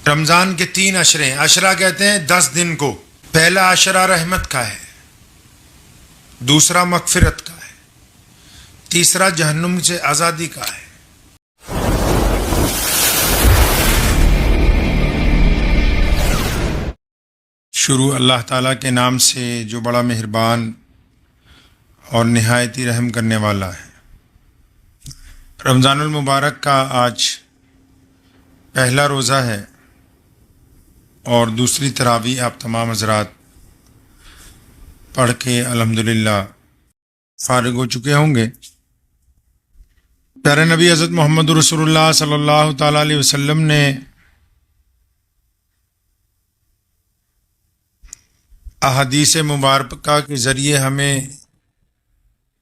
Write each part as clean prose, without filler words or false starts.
رمضان کے 3 عشرے ہیں. عشرہ کہتے ہیں 10 دن کو. پہلا عشرہ رحمت کا ہے، دوسرا مغفرت کا ہے، تیسرا جہنم سے آزادی کا ہے. شروع اللہ تعالیٰ کے نام سے جو بڑا مہربان اور نہایت ہی رحم کرنے والا ہے. رمضان المبارک کا آج پہلا روزہ ہے اور دوسری تراویح آپ تمام حضرات پڑھ کے الحمدللہ فارغ ہو چکے ہوں گے. پیارے نبی حضرت محمد رسول اللہ صلی اللہ تعالیٰ علیہ وسلم نے احادیث مبارکہ کے ذریعے ہمیں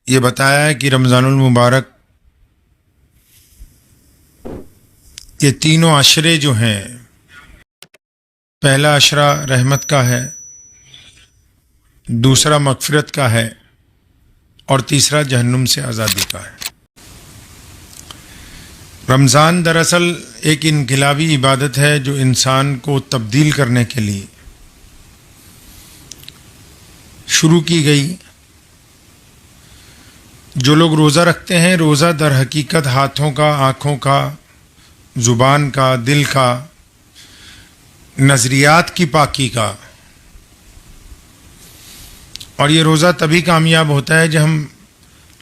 یہ بتایا ہے کہ رمضان المبارک یہ تینوں عشرے جو ہیں، پہلا عشرہ رحمت کا ہے، دوسرا مغفرت کا ہے اور تیسرا جہنم سے آزادی کا ہے. رمضان دراصل ایک انقلابی عبادت ہے جو انسان کو تبدیل کرنے کے لیے شروع کی گئی. جو لوگ روزہ رکھتے ہیں، روزہ در حقیقت ہاتھوں کا، آنکھوں کا، زبان کا، دل کا، نظریات کی پاکی کا، اور یہ روزہ تبھی کامیاب ہوتا ہے جب ہم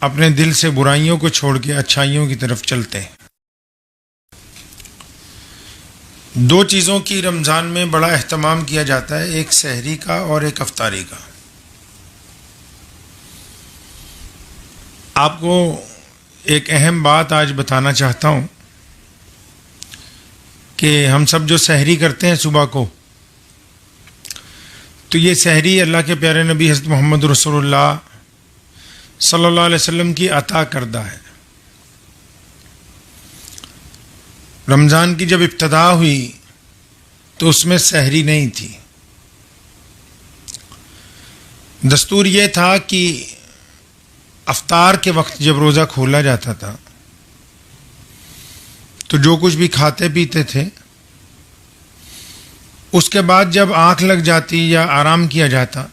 اپنے دل سے برائیوں کو چھوڑ کے اچھائیوں کی طرف چلتے ہیں. 2 چیزوں کی رمضان میں بڑا اہتمام کیا جاتا ہے، ایک سحری کا اور ایک افطاری کا. آپ کو ایک اہم بات آج بتانا چاہتا ہوں کہ ہم سب جو سحری کرتے ہیں صبح کو، تو یہ سحری اللہ کے پیارے نبی حضرت محمد رسول اللہ صلی اللہ علیہ وسلم کی عطا کردہ ہے. رمضان کی جب ابتدا ہوئی تو اس میں سحری نہیں تھی. دستور یہ تھا کہ افطار کے وقت جب روزہ کھولا جاتا تھا تو جو کچھ بھی کھاتے پیتے تھے، اس کے بعد جب آنکھ لگ جاتی یا آرام کیا جاتا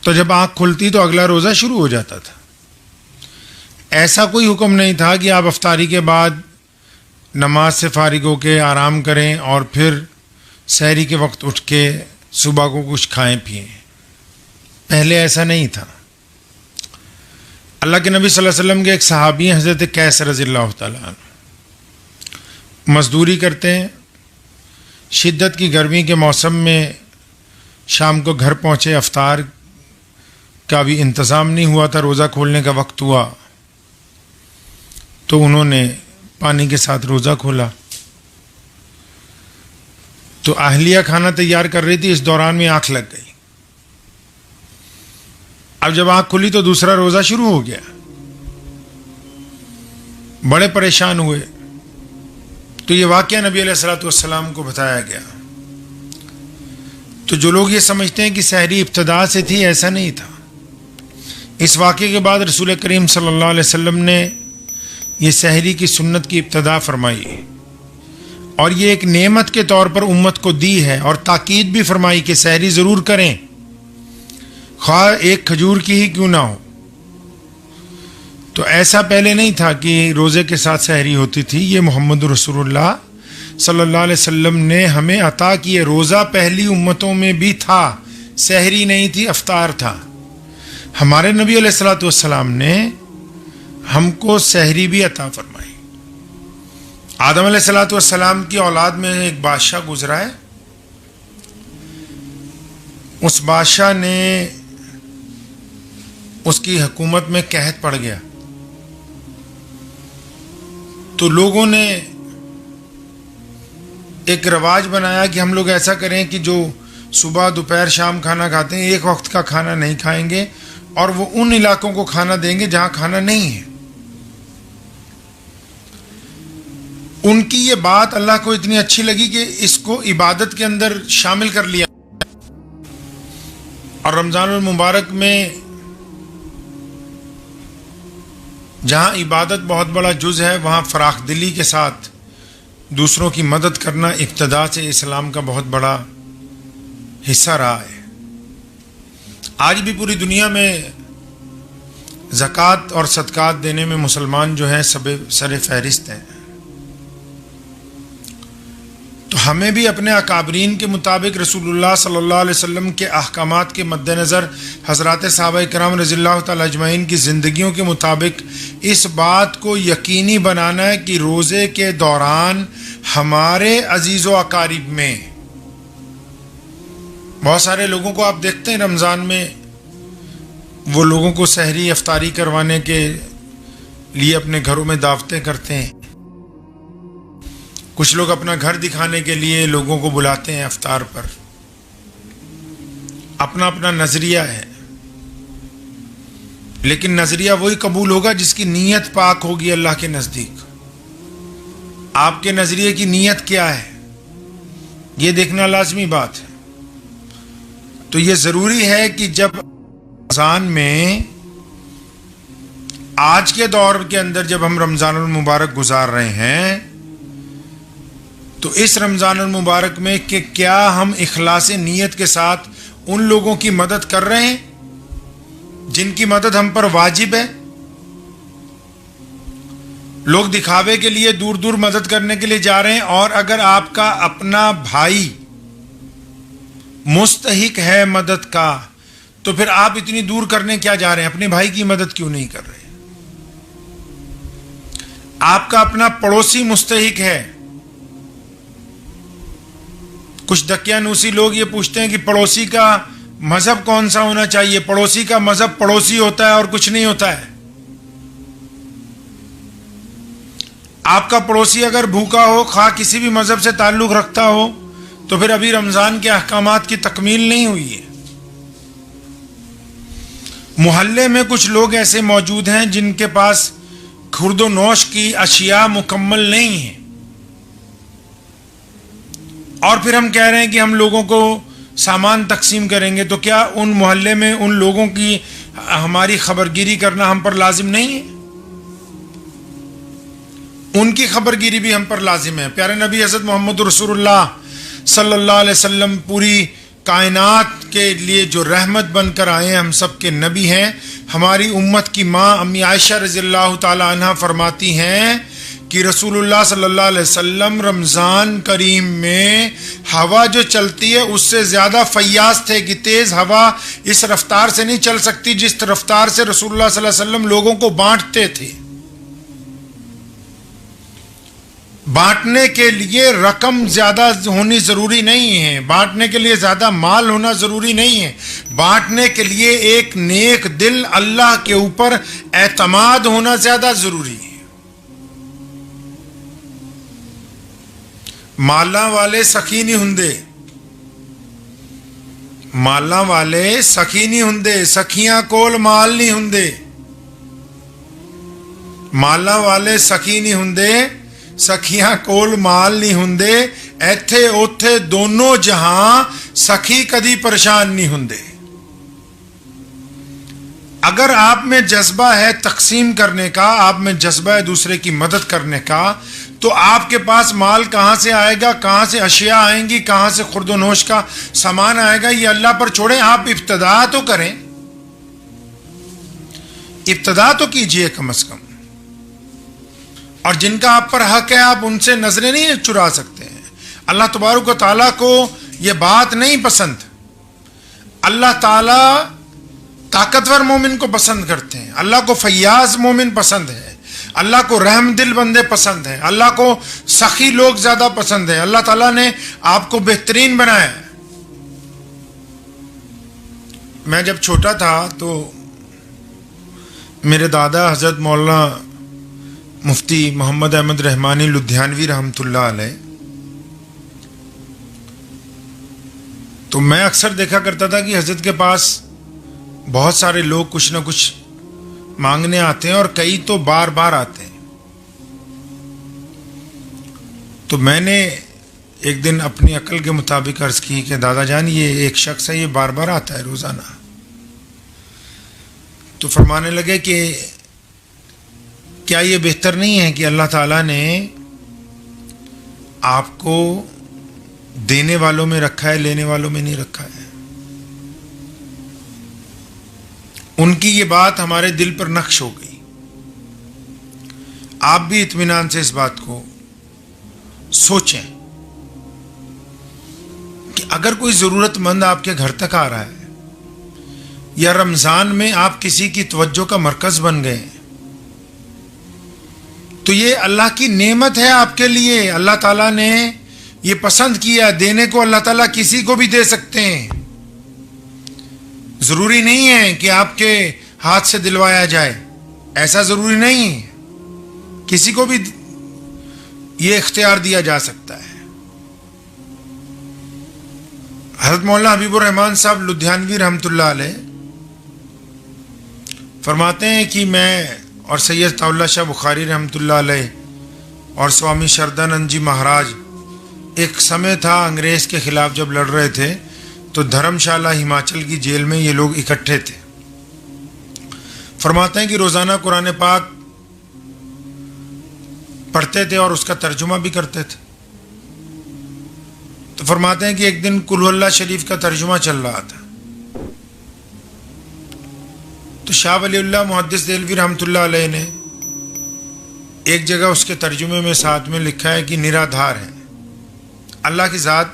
تو جب آنکھ کھلتی تو اگلا روزہ شروع ہو جاتا تھا. ایسا کوئی حکم نہیں تھا کہ آپ افطاری کے بعد نماز سے فارغ ہو کے آرام کریں اور پھر سحری کے وقت اٹھ کے صبح کو کچھ کھائیں پئیں. پہلے ایسا نہیں تھا. اللہ کے نبی صلی اللہ علیہ وسلم کے ایک صحابی ہیں حضرت قیس رضی اللہ تعالیٰ عنہ، مزدوری کرتے ہیں. شدت کی گرمی کے موسم میں شام کو گھر پہنچے، افطار کا بھی انتظام نہیں ہوا تھا، روزہ کھولنے کا وقت ہوا تو انہوں نے پانی کے ساتھ روزہ کھولا. تو اہلیہ کھانا تیار کر رہی تھی، اس دوران میں آنکھ لگ گئی. اب جب آنکھ کھلی تو دوسرا روزہ شروع ہو گیا. بڑے پریشان ہوئے تو یہ واقعہ نبی علیہ الصلوۃ والسلام کو بتایا گیا. تو جو لوگ یہ سمجھتے ہیں کہ سحری ابتدا سے تھی، ایسا نہیں تھا. اس واقعے کے بعد رسول کریم صلی اللہ علیہ وسلم نے یہ سحری کی سنت کی ابتدا فرمائی اور یہ ایک نعمت کے طور پر امت کو دی ہے، اور تاکید بھی فرمائی کہ سحری ضرور کریں، خواہ ایک کھجور کی ہی کیوں نہ ہو. تو ایسا پہلے نہیں تھا کہ روزے کے ساتھ سحری ہوتی تھی. یہ محمد رسول اللہ صلی اللہ علیہ وسلم نے ہمیں عطا کیے. روزہ پہلی امتوں میں بھی تھا، سحری نہیں تھی، افطار تھا. ہمارے نبی علیہ الصلوۃ والسلام نے ہم کو سحری بھی عطا فرمائی. آدم علیہ الصلوۃ والسلام کی اولاد میں ایک بادشاہ گزرا ہے. اس بادشاہ نے، اس کی حکومت میں قحط پڑ گیا تو لوگوں نے ایک رواج بنایا کہ ہم لوگ ایسا کریں کہ جو صبح دوپہر شام کھانا کھاتے ہیں، ایک وقت کا کھانا نہیں کھائیں گے، اور وہ ان علاقوں کو کھانا دیں گے جہاں کھانا نہیں ہے. ان کی یہ بات اللہ کو اتنی اچھی لگی کہ اس کو عبادت کے اندر شامل کر لیا. اور رمضان المبارک میں جہاں عبادت بہت بڑا جز ہے، وہاں فراخ دلی کے ساتھ دوسروں کی مدد کرنا ابتدا سے اسلام کا بہت بڑا حصہ رہا ہے۔ آج بھی پوری دنیا میں زکوٰۃ اور صدقات دینے میں مسلمان جو ہیں سب سر فہرست ہیں۔ تو ہمیں بھی اپنے اکابرین کے مطابق رسول اللہ صلی اللہ علیہ وسلم کے احکامات کے مد نظر حضرات صحابہ کرام رضی اللہ تعالیٰ اجمعین کی زندگیوں کے مطابق اس بات کو یقینی بنانا ہے کہ روزے کے دوران ہمارے عزیز و اقارب میں بہت سارے لوگوں کو آپ دیکھتے ہیں رمضان میں وہ لوگوں کو سحری افطاری کروانے کے لیے اپنے گھروں میں دعوتیں کرتے ہیں۔ کچھ لوگ اپنا گھر دکھانے کے لیے لوگوں کو بلاتے ہیں افطار پر۔ اپنا اپنا نظریہ ہے، لیکن نظریہ وہی قبول ہوگا جس کی نیت پاک ہوگی اللہ کے نزدیک۔ آپ کے نظریے کی نیت کیا ہے یہ دیکھنا لازمی بات ہے۔ تو یہ ضروری ہے کہ جب رمضان میں آج کے دور کے اندر جب ہم رمضان المبارک گزار رہے ہیں تو اس رمضان المبارک میں کہ کیا ہم اخلاص نیت کے ساتھ ان لوگوں کی مدد کر رہے ہیں جن کی مدد ہم پر واجب ہے؟ لوگ دکھاوے کے لیے دور دور مدد کرنے کے لیے جا رہے ہیں، اور اگر آپ کا اپنا بھائی مستحق ہے مدد کا تو پھر آپ اتنی دور کرنے کیا جا رہے ہیں؟ اپنے بھائی کی مدد کیوں نہیں کر رہے؟ آپ کا اپنا پڑوسی مستحق ہے۔ کچھ دقیانوسی لوگ یہ پوچھتے ہیں کہ پڑوسی کا مذہب کون سا ہونا چاہیے؟ پڑوسی کا مذہب پڑوسی ہوتا ہے اور کچھ نہیں ہوتا ہے۔ آپ کا پڑوسی اگر بھوکا ہو، خواہ کسی بھی مذہب سے تعلق رکھتا ہو، تو پھر ابھی رمضان کے احکامات کی تکمیل نہیں ہوئی ہے۔ محلے میں کچھ لوگ ایسے موجود ہیں جن کے پاس خورد و نوش کی اشیاء مکمل نہیں ہیں، اور پھر ہم کہہ رہے ہیں کہ ہم لوگوں کو سامان تقسیم کریں گے، تو کیا ان محلے میں ان لوگوں کی ہماری خبرگیری کرنا ہم پر لازم نہیں ہے؟ ان کی خبرگیری بھی ہم پر لازم ہے۔ پیارے نبی حضرت محمد رسول اللہ صلی اللہ علیہ وسلم پوری کائنات کے لیے جو رحمت بن کر آئے ہیں، ہم سب کے نبی ہیں۔ ہماری امت کی ماں امی عائشہ رضی اللہ تعالی عنہ فرماتی ہیں کہ رسول اللہ صلی اللہ علیہ وسلم رمضان کریم میں ہوا جو چلتی ہے اس سے زیادہ فیاض تھے کہ تیز ہوا اس رفتار سے نہیں چل سکتی جس رفتار سے رسول اللہ صلی اللہ علیہ وسلم لوگوں کو بانٹتے تھے۔ بانٹنے کے لیے رقم زیادہ ہونی ضروری نہیں ہے، بانٹنے کے لیے زیادہ مال ہونا ضروری نہیں ہے، بانٹنے کے لیے ایک نیک دل اللہ کے اوپر اعتماد ہونا زیادہ ضروری ہے۔ مالاں والے سخی نہیں ہوندے، مالاں والے سخی نہیں ہوندے، سخیاں کول مال نہیں ہوندے۔ مالاں والے سخی نہیں ہوندے، سخیاں کول مال نہیں ہوندے، ایتھے اوتھے دونوں جہاں سخی کدی پریشان نہیں ہوندے۔ اگر آپ میں جذبہ ہے تقسیم کرنے کا، آپ میں جذبہ ہے دوسرے کی مدد کرنے کا، تو آپ کے پاس مال کہاں سے آئے گا، کہاں سے اشیاء آئیں گی، کہاں سے خورد و نوش کا سامان آئے گا، یہ اللہ پر چھوڑیں۔ آپ ابتدا تو کریں، ابتدا تو کیجئے کم از کم۔ اور جن کا آپ پر حق ہے آپ ان سے نظریں نہیں چرا سکتے ہیں۔ اللہ تبارک و تعالیٰ کو یہ بات نہیں پسند۔ اللہ تعالیٰ طاقتور مومن کو پسند کرتے ہیں، اللہ کو فیاض مومن پسند ہے، اللہ کو رحم دل بندے پسند ہیں، اللہ کو سخی لوگ زیادہ پسند ہیں۔ اللہ تعالیٰ نے آپ کو بہترین بنایا ہے۔ میں جب چھوٹا تھا تو میرے دادا حضرت مولانا مفتی محمد احمد رحمانی لدھیانوی رحمۃ اللہ علیہ، تو میں اکثر دیکھا کرتا تھا کہ حضرت کے پاس بہت سارے لوگ کچھ نہ کچھ مانگنے آتے ہیں، اور کئی تو بار بار آتے ہیں۔ تو میں نے ایک دن اپنی عقل کے مطابق عرض کی کہ دادا جان یہ ایک شخص ہے، یہ بار بار آتا ہے روزانہ۔ تو فرمانے لگے کہ کیا یہ بہتر نہیں ہے کہ اللہ تعالیٰ نے آپ کو دینے والوں میں رکھا ہے، لینے والوں میں نہیں رکھا ہے۔ ان کی یہ بات ہمارے دل پر نقش ہو گئی۔ آپ بھی اطمینان سے اس بات کو سوچیں کہ اگر کوئی ضرورت مند آپ کے گھر تک آ رہا ہے یا رمضان میں آپ کسی کی توجہ کا مرکز بن گئے تو یہ اللہ کی نعمت ہے آپ کے لیے۔ اللہ تعالیٰ نے یہ پسند کیا، دینے کو اللہ تعالیٰ کسی کو بھی دے سکتے ہیں۔ ضروری نہیں ہے کہ آپ کے ہاتھ سے دلوایا جائے، ایسا ضروری نہیں ہے، کسی کو بھی یہ اختیار دیا جا سکتا ہے۔ حضرت مولانا حبیب الرحمان صاحب لدھیانوی رحمۃ اللہ علیہ فرماتے ہیں کہ میں اور سید طاء شاہ بخاری رحمۃ اللہ علیہ اور سوامی شردانند جی مہاراج ایک سمے تھا انگریز کے خلاف جب لڑ رہے تھے تو دھرم شالہ ہماچل کی جیل میں یہ لوگ اکٹھے تھے۔ فرماتے ہیں کہ روزانہ قرآن پاک پڑھتے تھے اور اس کا ترجمہ بھی کرتے تھے۔ تو فرماتے ہیں کہ ایک دن قل اللہ شریف کا ترجمہ چل رہا تھا تو شاہ ولی اللہ محدث دہلوی رحمۃ اللہ علیہ نے ایک جگہ اس کے ترجمے میں ساتھ میں لکھا ہے کہ نرادھار ہے، اللہ کی ذات،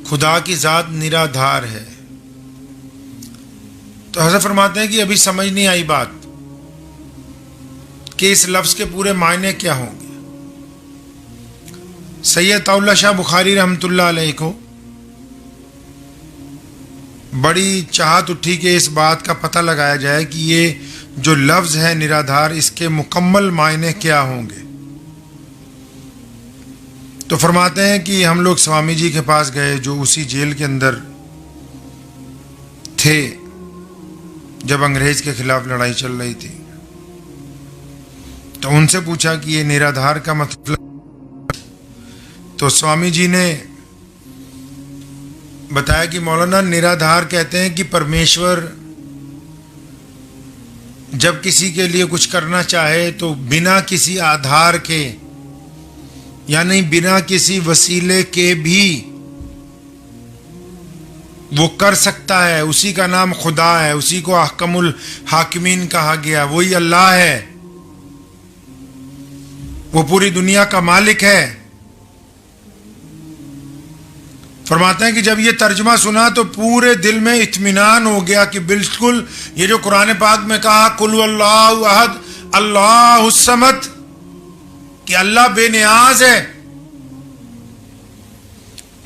خدا کی ذات نرادھار ہے۔ تو حضرت فرماتے ہیں کہ ابھی سمجھ نہیں آئی بات کہ اس لفظ کے پورے معنی کیا ہوں گے۔ سید طاء شاہ بخاری رحمۃ اللہ علیہ کو بڑی چاہت اٹھی کہ اس بات کا پتہ لگایا جائے کہ یہ جو لفظ ہے نرادھار اس کے مکمل معنی کیا ہوں گے۔ تو فرماتے ہیں کہ ہم لوگ سوامی جی کے پاس گئے جو اسی جیل کے اندر تھے جب انگریز کے خلاف لڑائی چل رہی تھی۔ تو ان سے پوچھا کہ یہ نرادھار کا مطلب، تو سوامی جی نے بتایا کہ مولانا نرادھار کہتے ہیں کہ پرمیشور جب کسی کے لیے کچھ کرنا چاہے تو بنا کسی آدھار کے یعنی بنا کسی وسیلے کے بھی وہ کر سکتا ہے، اسی کا نام خدا ہے، اسی کو احکم الحاکمین کہا گیا، وہی اللہ ہے، وہ پوری دنیا کا مالک ہے۔ فرماتے ہیں کہ جب یہ ترجمہ سنا تو پورے دل میں اطمینان ہو گیا کہ بالکل یہ جو قرآن پاک میں کہا قل اللہ احد اللہ الصمد کہ اللہ بے نیاز ہے،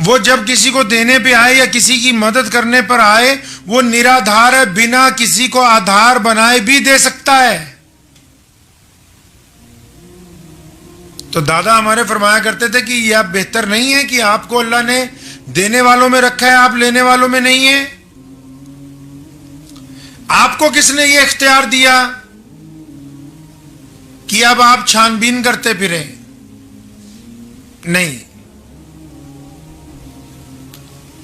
وہ جب کسی کو دینے پہ آئے یا کسی کی مدد کرنے پر آئے وہ نرادھار ہے، بنا کسی کو آدھار بنائے بھی دے سکتا ہے۔ تو دادا ہمارے فرمایا کرتے تھے کہ یہ آپ بہتر نہیں ہے کہ آپ کو اللہ نے دینے والوں میں رکھا ہے، آپ لینے والوں میں نہیں ہیں؟ آپ کو کس نے یہ اختیار دیا کہ اب آپ چھان بین کرتے پھریں؟ نہیں،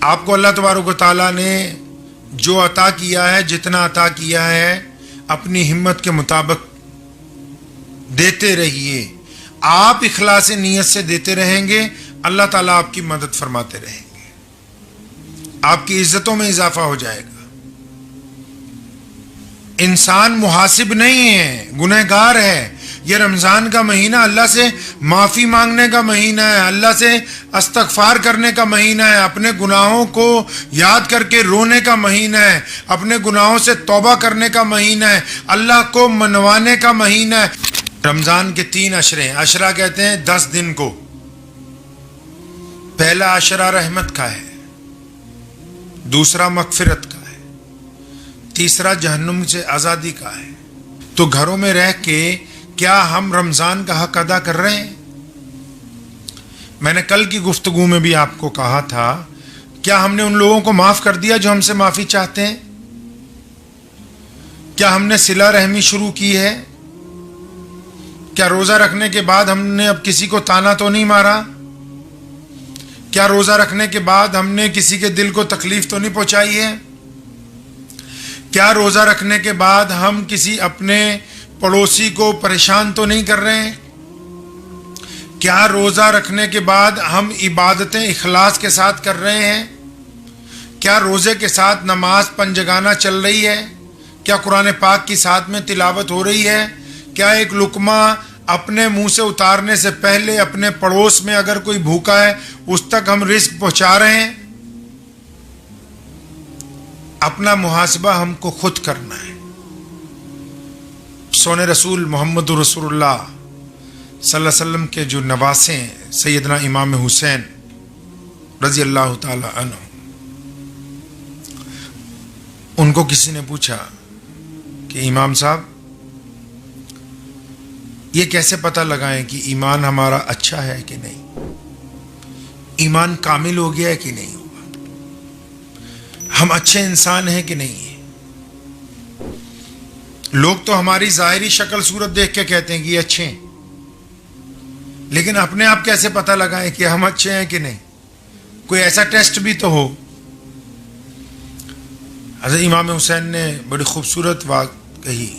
آپ کو اللہ تبارک و تعالیٰ نے جو عطا کیا ہے، جتنا عطا کیا ہے اپنی ہمت کے مطابق دیتے رہیے۔ آپ اخلاص نیت سے دیتے رہیں گے، اللہ تعالیٰ آپ کی مدد فرماتے رہیں گے، آپ کی عزتوں میں اضافہ ہو جائے گا۔ انسان محاسب نہیں ہے، گنہگار ہے۔ یہ رمضان کا مہینہ اللہ سے معافی مانگنے کا مہینہ ہے، اللہ سے استغفار کرنے کا مہینہ ہے، اپنے گناہوں کو یاد کر کے رونے کا مہینہ ہے، اپنے گناہوں سے توبہ کرنے کا مہینہ ہے، اللہ کو منوانے کا مہینہ ہے۔ رمضان کے 3 عشرے ہیں، عشرہ کہتے ہیں 10 دن کو۔ پہلا عشرہ رحمت کا ہے، دوسرا مغفرت کا ہے، تیسرا جہنم سے آزادی کا ہے۔ تو گھروں میں رہ کے کیا ہم رمضان کا حق ادا کر رہے ہیں؟ میں نے کل کی گفتگو میں بھی آپ کو کہا تھا، کیا ہم نے ان لوگوں کو معاف کر دیا جو ہم سے معافی چاہتے ہیں؟ کیا ہم نے صلہ رحمی شروع کی ہے؟ کیا روزہ رکھنے کے بعد ہم نے اب کسی کو تانا تو نہیں مارا؟ کیا روزہ رکھنے کے بعد ہم نے کسی کے دل کو تکلیف تو نہیں پہنچائی ہے؟ کیا روزہ رکھنے کے بعد ہم کسی اپنے پڑوسی کو پریشان تو نہیں کر رہے ہیں؟ کیا روزہ رکھنے کے بعد ہم عبادتیں اخلاص کے ساتھ کر رہے ہیں؟ کیا روزے کے ساتھ نماز پنجگانہ چل رہی ہے؟ کیا قرآن پاک کی ساتھ میں تلاوت ہو رہی ہے؟ کیا ایک لقمہ اپنے منہ سے اتارنے سے پہلے اپنے پڑوس میں اگر کوئی بھوکا ہے اس تک ہم رزق پہنچا رہے ہیں؟ اپنا محاسبہ ہم کو خود کرنا ہے۔ سونے رسول محمد رسول اللہ صلی اللہ علیہ وسلم کے جو نواسے ہیں سیدنا امام حسین رضی اللہ تعالی عنہ، ان کو کسی نے پوچھا کہ امام صاحب یہ کیسے پتہ لگائیں کہ ایمان ہمارا اچھا ہے کہ نہیں، ایمان کامل ہو گیا ہے کہ نہیں ہوا، ہم اچھے انسان ہیں کہ نہیں ہیں؟ لوگ تو ہماری ظاہری شکل صورت دیکھ کے کہتے ہیں کہ یہ اچھے ہیں، لیکن اپنے آپ کیسے پتہ لگائیں کہ ہم اچھے ہیں کہ نہیں؟ کوئی ایسا ٹیسٹ بھی تو ہو۔ حضرت امام حسین نے بڑی خوبصورت بات کہی،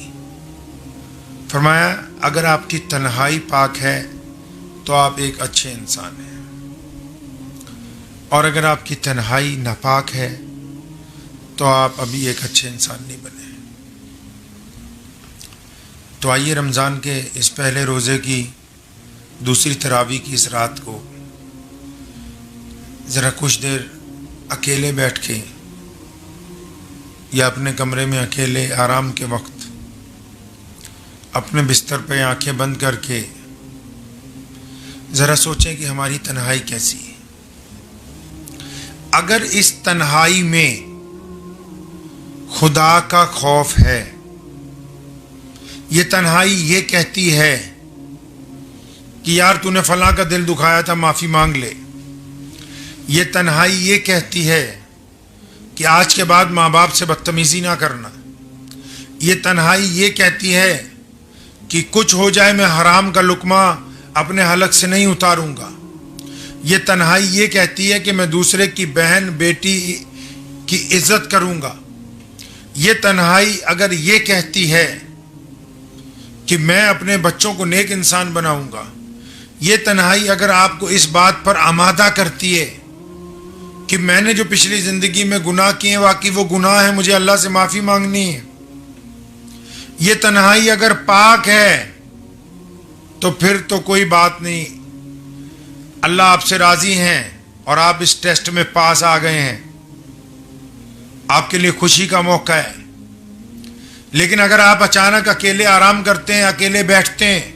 فرمایا اگر آپ کی تنہائی پاک ہے تو آپ ایک اچھے انسان ہیں، اور اگر آپ کی تنہائی ناپاک ہے تو آپ ابھی ایک اچھے انسان نہیں بنے۔ تو آئیے رمضان کے اس پہلے روزے کی دوسری تراویح کی اس رات کو ذرا کچھ دیر اکیلے بیٹھ کے یا اپنے کمرے میں اکیلے آرام کے وقت اپنے بستر پہ آنکھیں بند کر کے ذرا سوچیں کہ ہماری تنہائی کیسی ہے۔ اگر اس تنہائی میں خدا کا خوف ہے، یہ تنہائی یہ کہتی ہے کہ یار تو نے فلاں کا دل دکھایا تھا معافی مانگ لے، یہ تنہائی یہ کہتی ہے کہ آج کے بعد ماں باپ سے بدتمیزی نہ کرنا، یہ تنہائی یہ کہتی ہے کہ کچھ ہو جائے میں حرام کا لقمہ اپنے حلق سے نہیں اتاروں گا، یہ تنہائی یہ کہتی ہے کہ میں دوسرے کی بہن بیٹی کی عزت کروں گا، یہ تنہائی اگر یہ کہتی ہے کہ میں اپنے بچوں کو نیک انسان بناؤں گا، یہ تنہائی اگر آپ کو اس بات پر آمادہ کرتی ہے کہ میں نے جو پچھلی زندگی میں گناہ کیے ہیں واقعی وہ گناہ ہیں، مجھے اللہ سے معافی مانگنی ہے، یہ تنہائی اگر پاک ہے تو پھر تو کوئی بات نہیں، اللہ آپ سے راضی ہیں اور آپ اس ٹیسٹ میں پاس آ گئے ہیں، آپ کے لیے خوشی کا موقع ہے۔ لیکن اگر آپ اچانک اکیلے آرام کرتے ہیں، اکیلے بیٹھتے ہیں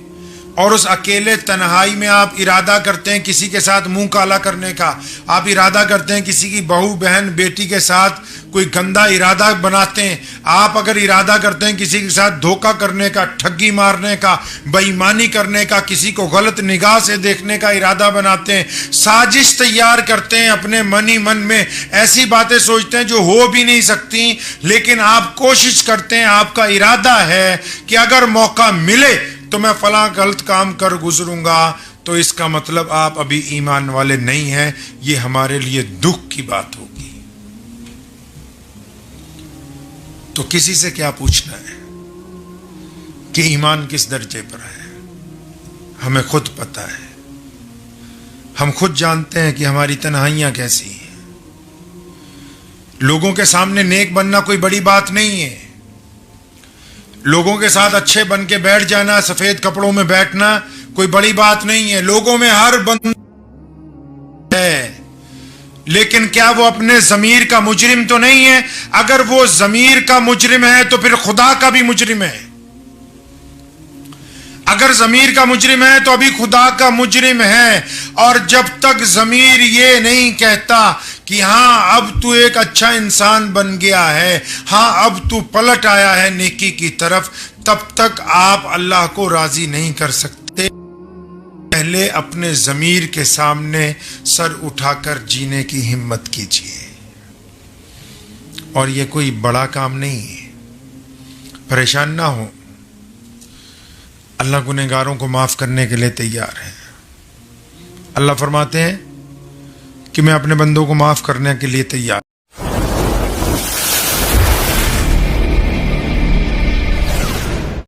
اور اس اکیلے تنہائی میں آپ ارادہ کرتے ہیں کسی کے ساتھ منہ کالا کرنے کا، آپ ارادہ کرتے ہیں کسی کی بہو بہن بیٹی کے ساتھ کوئی گندا ارادہ بناتے ہیں، آپ اگر ارادہ کرتے ہیں کسی کے ساتھ دھوکہ کرنے کا، ٹھگی مارنے کا، بے ایمانی کرنے کا، کسی کو غلط نگاہ سے دیکھنے کا ارادہ بناتے ہیں، سازش تیار کرتے ہیں، اپنے من میں ایسی باتیں سوچتے ہیں جو ہو بھی نہیں سکتی، لیکن آپ کوشش کرتے ہیں، آپ کا ارادہ ہے کہ اگر موقع ملے تو میں فلاں غلط کام کر گزروں گا، تو اس کا مطلب آپ ابھی ایمان والے نہیں ہیں، یہ ہمارے لیے دکھ کی بات ہوگی۔ تو کسی سے کیا پوچھنا ہے کہ ایمان کس درجے پر ہے؟ ہمیں خود پتہ ہے، ہم خود جانتے ہیں کہ ہماری تنہائیاں کیسی ہیں۔ لوگوں کے سامنے نیک بننا کوئی بڑی بات نہیں ہے، لوگوں کے ساتھ اچھے بن کے بیٹھ جانا، سفید کپڑوں میں بیٹھنا کوئی بڑی بات نہیں ہے، لوگوں میں ہر بند ہے، لیکن کیا وہ اپنے ضمیر کا مجرم تو نہیں ہے؟ اگر وہ ضمیر کا مجرم ہے تو پھر خدا کا بھی مجرم ہے، اگر ضمیر کا مجرم ہے تو ابھی خدا کا مجرم ہے، اور جب تک ضمیر یہ نہیں کہتا کہ ہاں اب تو ایک اچھا انسان بن گیا ہے، ہاں اب تو پلٹ آیا ہے نیکی کی طرف، تب تک آپ اللہ کو راضی نہیں کر سکتے۔ پہلے اپنے ضمیر کے سامنے سر اٹھا کر جینے کی ہمت کیجیے، اور یہ کوئی بڑا کام نہیں ہے، پریشان نہ ہو، اللہ گنہگاروں کو معاف کرنے کے لیے تیار ہے۔ اللہ فرماتے ہیں کہ میں اپنے بندوں کو معاف کرنے کے لیے تیار